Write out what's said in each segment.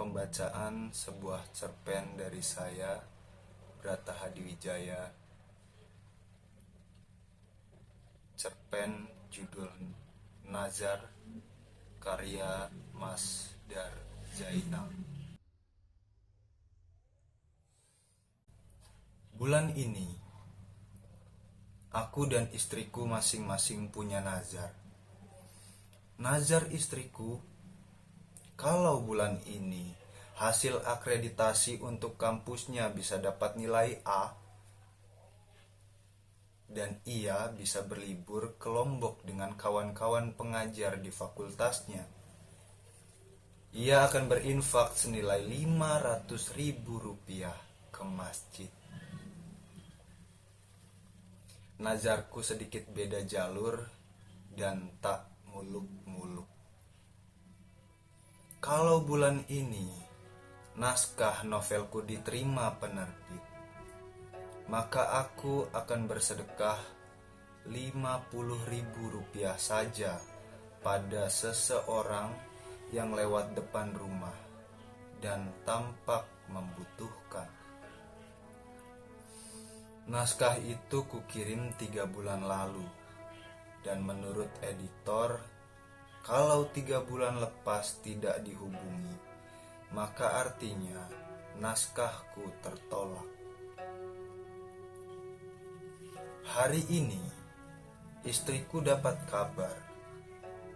pembacaan sebuah cerpen dari saya, Brata Hadiwijaya. Cerpen judul Nazar, karya Mas Dar Zainal. Bulan ini, aku dan istriku masing-masing punya nazar. Nazar istriku, kalau bulan ini hasil akreditasi untuk kampusnya bisa dapat nilai A, dan ia bisa berlibur ke Lombok dengan kawan-kawan pengajar di fakultasnya, ia akan berinfak senilai 500.000 rupiah ke masjid. Nazarku sedikit beda jalur dan tak muluk-muluk. Kalau bulan ini naskah novelku diterima penerbit, maka aku akan bersedekah 50.000 rupiah saja pada seseorang yang lewat depan rumah dan tampak membutuhkan. Naskah itu kukirim 3 bulan lalu, dan menurut editor, kalau 3 bulan lepas tidak dihubungi, maka artinya naskahku tertolak. Hari ini, istriku dapat kabar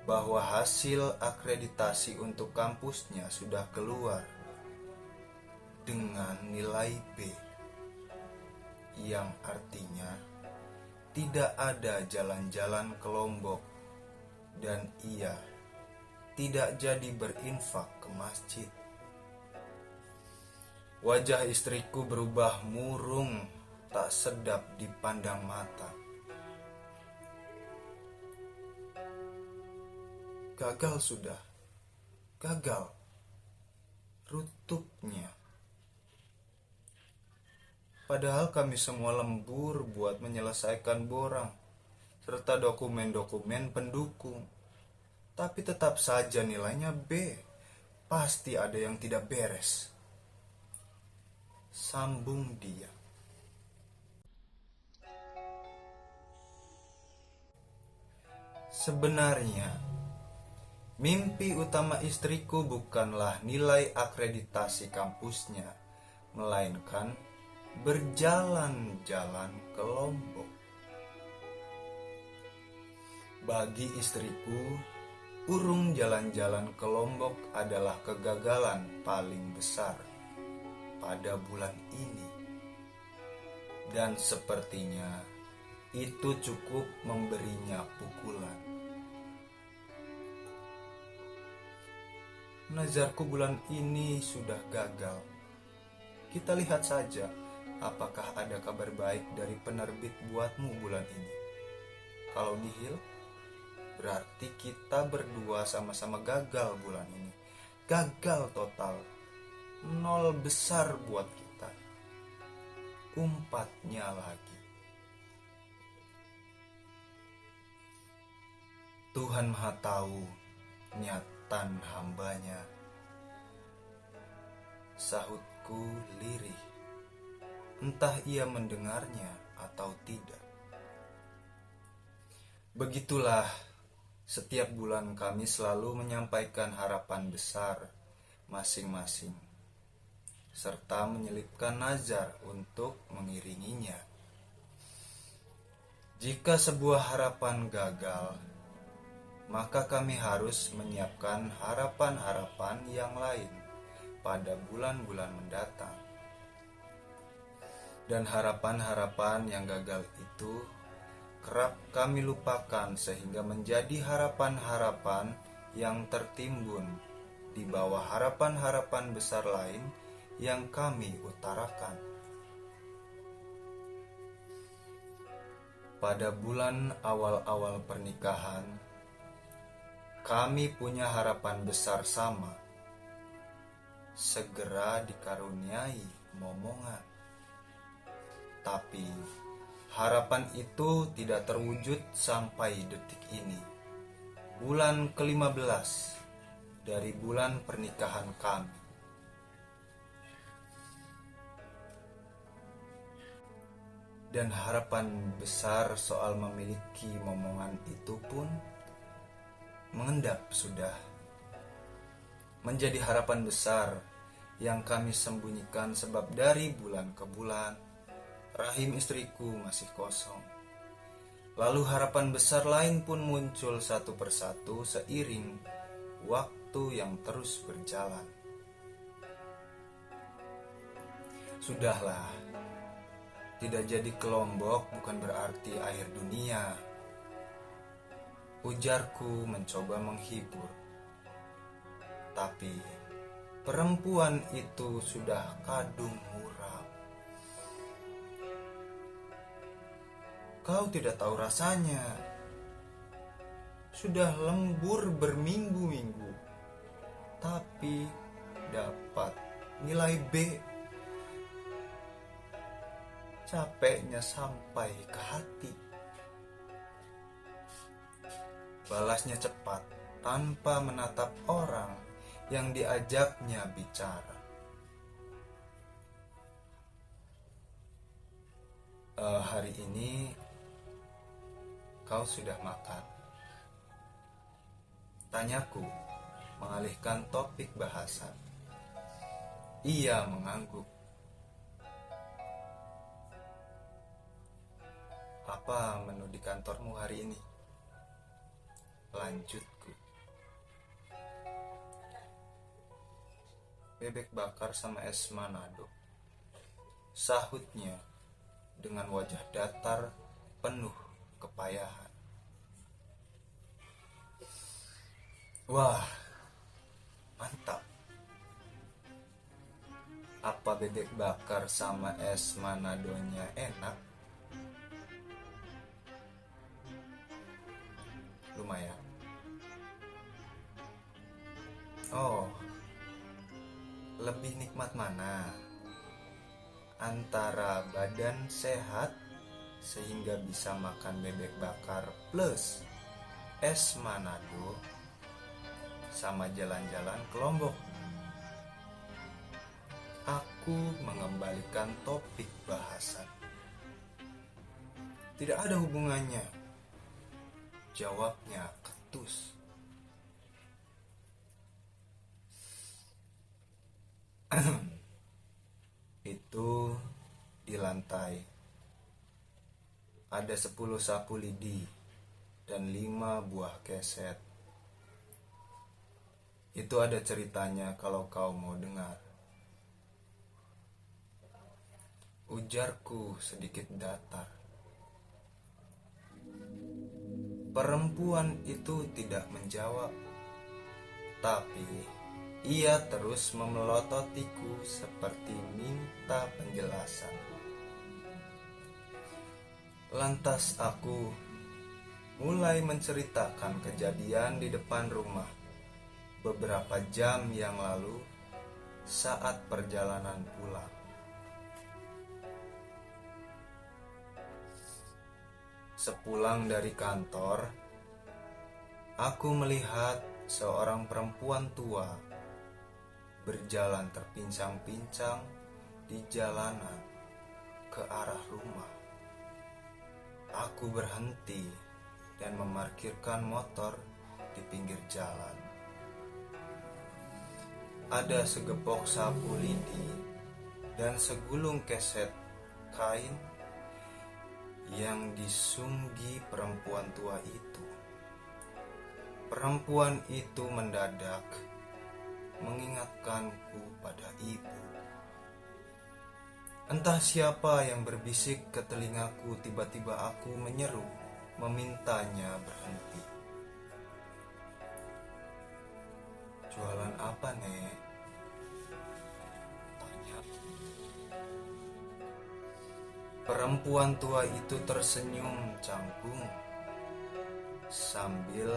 bahwa hasil akreditasi untuk kampusnya sudah keluar dengan nilai B, yang artinya tidak ada jalan-jalan ke Lombok dan ia tidak jadi berinfak ke masjid. Wajah istriku berubah murung, tak sedap dipandang mata. Gagal sudah, gagal, rutupnya. Padahal kami semua lembur buat menyelesaikan borang, serta dokumen-dokumen pendukung. Tapi tetap saja nilainya B, pasti ada yang tidak beres. Sambung dia. Sebenarnya, mimpi utama istriku bukanlah nilai akreditasi kampusnya, melainkan berjalan-jalan ke Lombok. Bagi istriku, urung jalan-jalan ke Lombok adalah kegagalan paling besar pada bulan ini. Dan sepertinya itu cukup memberinya pukulan. Nazarku bulan ini sudah gagal. Kita lihat saja apakah ada kabar baik dari penerbit buatmu bulan ini. Kalau nihil, berarti kita berdua sama-sama gagal bulan ini. Gagal total. 0 besar buat kita. Umpatnya lagi. Tuhan Maha Tahu niatan hambanya. Sahutku lirih, entah ia mendengarnya atau tidak. Begitulah, setiap bulan kami selalu menyampaikan harapan besar masing-masing, serta menyelipkan nazar untuk mengiringinya. Jika sebuah harapan gagal, maka kami harus menyiapkan harapan-harapan yang lain pada bulan-bulan mendatang. Dan harapan-harapan yang gagal itu kerap kami lupakan sehingga menjadi harapan-harapan yang tertimbun di bawah harapan-harapan besar lain yang kami utarakan. Pada bulan awal-awal pernikahan, kami punya harapan besar sama, segera dikaruniai momongan. Tapi harapan itu tidak terwujud sampai detik ini, bulan ke-15 dari bulan pernikahan kami. Dan harapan besar soal memiliki momongan itu pun mengendap sudah. Menjadi harapan besar yang kami sembunyikan sebab dari bulan ke bulan rahim istriku masih kosong. Lalu harapan besar lain pun muncul satu persatu seiring waktu yang terus berjalan. Sudahlah, tidak jadi ke Lombok bukan berarti akhir dunia. Ujarku mencoba menghibur. Tapi perempuan itu sudah kadung muram. Kau tidak tahu rasanya. Sudah lembur berminggu-minggu, tapi dapat nilai B. Capeknya sampai ke hati. Balasnya cepat tanpa menatap orang yang diajaknya bicara. Hari ini kau sudah makan? Tanyaku mengalihkan topik bahasan. Ia mengangguk. Apa menu di kantormu hari ini? Lanjutku. Bebek bakar sama es Manado, sahutnya dengan wajah datar penuh kepayahan. Wah, mantap. Apa bebek bakar sama es Manadonya enak? Lumayan. Oh, lebih nikmat mana? Antara badan sehat sehingga bisa makan bebek bakar plus es Manado sama jalan-jalan ke Lombok. Aku mengembalikan topik bahasan. Tidak ada hubungannya, jawabnya ketus. Itu di lantai ada 10 sapu lidi dan 5 buah keset. Itu ada ceritanya kalau kau mau dengar. Ujarku sedikit datar. Perempuan itu tidak menjawab, tapi ia terus memelototiku seperti minta penjelasan. Lantas aku mulai menceritakan kejadian di depan rumah beberapa jam yang lalu saat perjalanan pulang. Sepulang dari kantor, aku melihat seorang perempuan tua berjalan terpincang-pincang di jalanan ke arah rumah. Aku berhenti dan memarkirkan motor di pinggir jalan. Ada segepok sapu lidi dan segulung keset kain yang disunggi perempuan tua itu. Perempuan itu mendadak mengingatkanku pada ibu. Entah siapa yang berbisik ke telingaku, tiba-tiba aku menyeru, memintanya berhenti. Jualan apa, Nek? Tanya. Perempuan tua itu tersenyum canggung sambil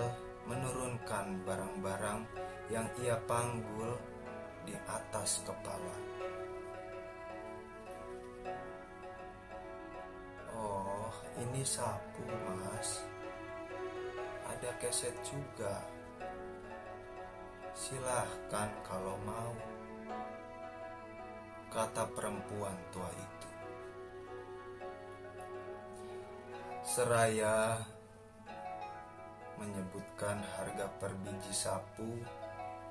menurunkan barang-barang yang ia panggul di atas kepala. Oh, ini sapu, Mas. Ada keset juga. Silahkan kalau mau, kata perempuan tua itu. seraya menyebutkan harga per biji sapu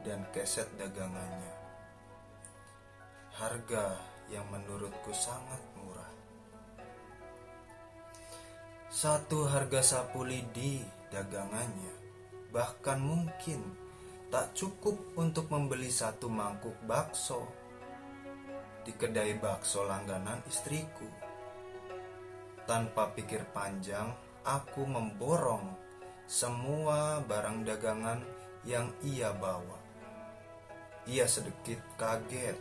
dan keset dagangannya. Harga yang menurutku sangat murah. Satu harga sapu lidi dagangannya bahkan mungkin tak cukup untuk membeli satu mangkuk bakso di kedai bakso langganan istriku. Tanpa pikir panjang, aku memborong semua barang dagangan yang ia bawa. Ia sedikit kaget,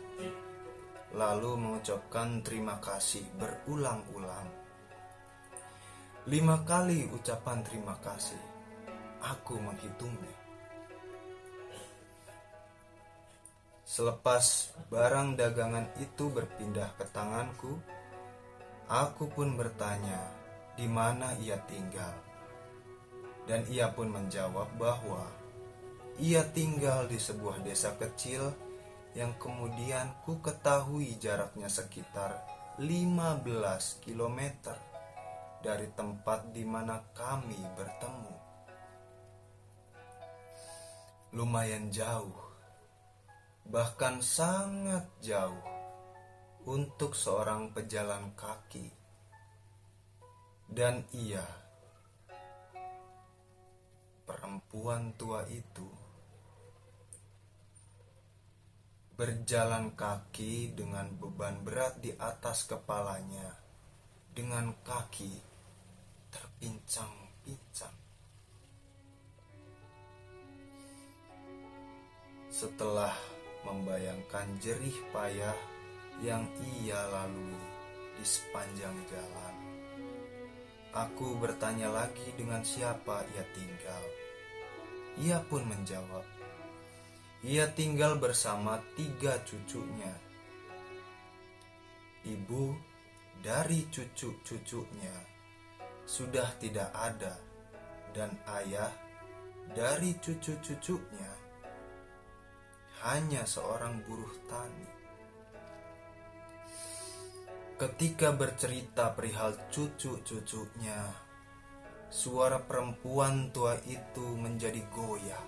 lalu mengucapkan terima kasih berulang-ulang. 5 kali ucapan terima kasih. Aku menghitungnya. Selepas barang dagangan itu berpindah ke tanganku, aku pun bertanya di mana ia tinggal. Dan ia pun menjawab bahwa ia tinggal di sebuah desa kecil yang kemudian ku ketahui jaraknya sekitar 15 km dari tempat di mana kami bertemu. Lumayan jauh, bahkan sangat jauh untuk seorang pejalan kaki. Dan ia, perempuan tua itu, berjalan kaki dengan beban berat di atas kepalanya, dengan kaki terpincang-pincang. Setelah membayangkan jerih payah yang ia lalui di sepanjang jalan, aku bertanya lagi dengan siapa ia tinggal. Ia pun menjawab, ia tinggal bersama 3 cucunya. Ibu dari cucu-cucunya sudah tidak ada, dan ayah dari cucu-cucunya hanya seorang buruh tani. Ketika bercerita perihal cucu-cucunya, suara perempuan tua itu menjadi goyah.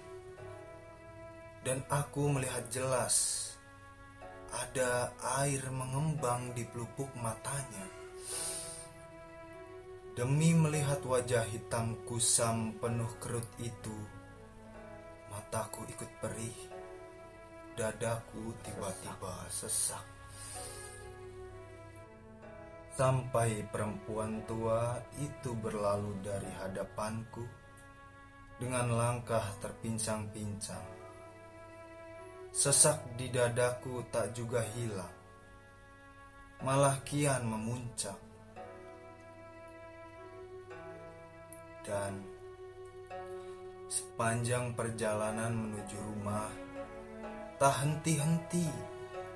Dan aku melihat jelas ada air mengembang di pelupuk matanya. Demi melihat wajah hitam kusam penuh kerut itu, mataku ikut perih. Dadaku tiba-tiba sesak. Sampai perempuan tua itu berlalu dari hadapanku dengan langkah terpincang-pincang. Sesak di dadaku tak juga hilang, malah kian memuncak. Dan sepanjang perjalanan menuju rumah, tak henti-henti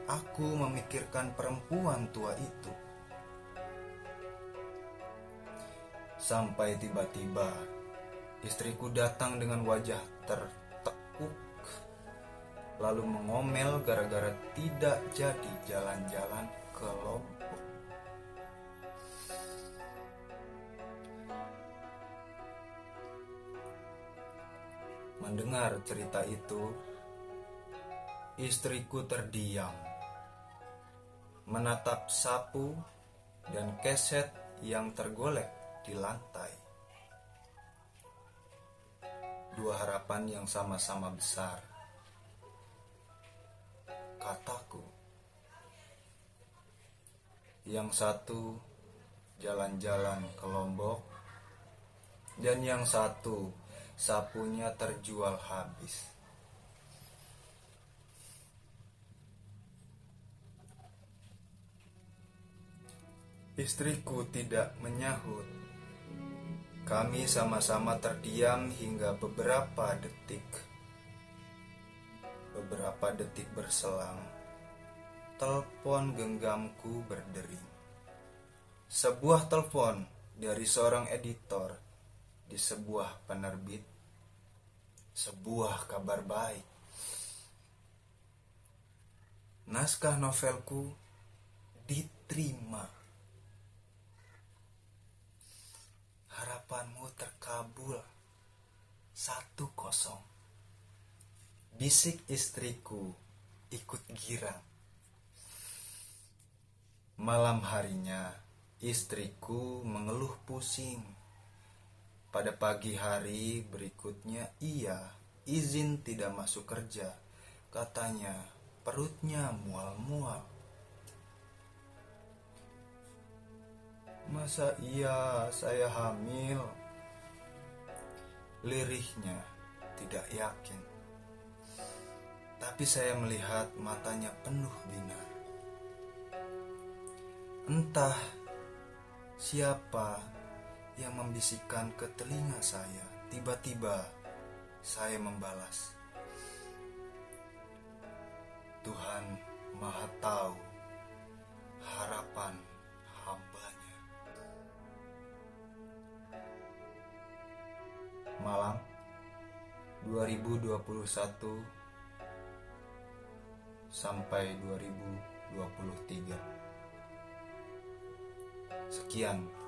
aku memikirkan perempuan tua itu. Sampai tiba-tiba istriku datang dengan wajah tertekuk, lalu mengomel gara-gara tidak jadi jalan-jalan ke Lombok. Mendengar cerita itu, istriku terdiam, menatap sapu dan keset yang tergolek di lantai. 2 harapan yang sama-sama besar, kataku. Yang satu jalan-jalan ke Lombok, dan yang satu sapunya terjual habis. Istriku tidak menyahut. Kami sama-sama terdiam hingga beberapa detik. Beberapa detik berselang, telepon genggamku berdering. Sebuah telepon dari seorang editor di sebuah penerbit. Sebuah kabar baik. Naskah novelku diterima. harapanmu terkabul. 1-0. Bisik istriku ikut girang. Malam harinya istriku mengeluh pusing. Pada pagi hari berikutnya ia izin tidak masuk kerja. Katanya perutnya mual-mual. Masa iya saya hamil? Lirihnya tidak yakin. Tapi saya melihat matanya penuh binar. Entah siapa yang membisikkan ke telinga saya. Tiba-tiba saya membalas, Tuhan Maha Tahu harapan hambanya. Malang 2021 sampai 2023. Sekian.